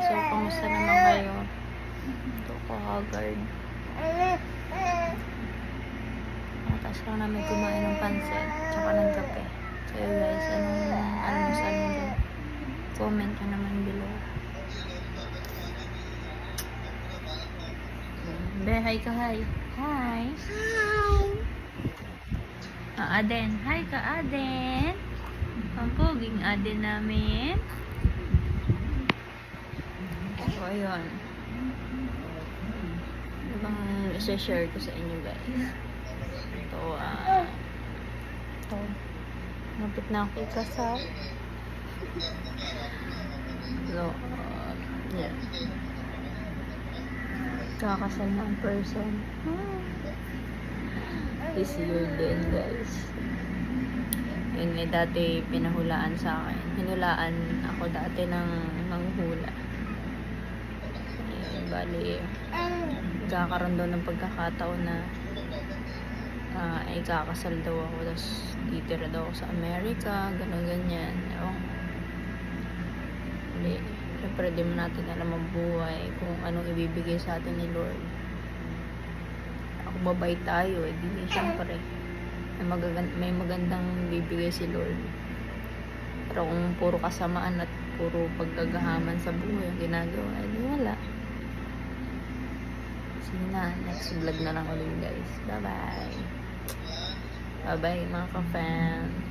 So, kamusta naman kayo? Ito ko haggard. Tapos lang namin kumain ng pansit, tsaka ng kape. So, guys, anong almusal nyo? Comment nyo naman below. Be, hi ka, hi. Hi. Aden. Hi ka, Aden. Ang poging Aden namin. So, ayun. Ano bang isa-share ko sa inyo, guys? Ito, ito. Napit na ako ikasal. So, yeah. Kakasal na ang person. This year din, guys. Yun, may dati pinahulaan sa akin. Hinulaan ako dati ng manghula. Bali, kakaroon daw ng pagkakataon na ay kakasal daw ako, tapos titira daw ako sa Amerika, gano'n ganyan. Hindi, syempre di mo natin alam ang buhay, kung anong ibibigay sa atin ni Lord. Ako babay tayo, di syempre may magandang bibigay si Lord. Pero kung puro kasamaan at puro pagkagahaman sa buhay ang ginagawa, di wala. Sige na, next vlog na lang ulit, guys. Bye bye. Bye bye mga ka-fans.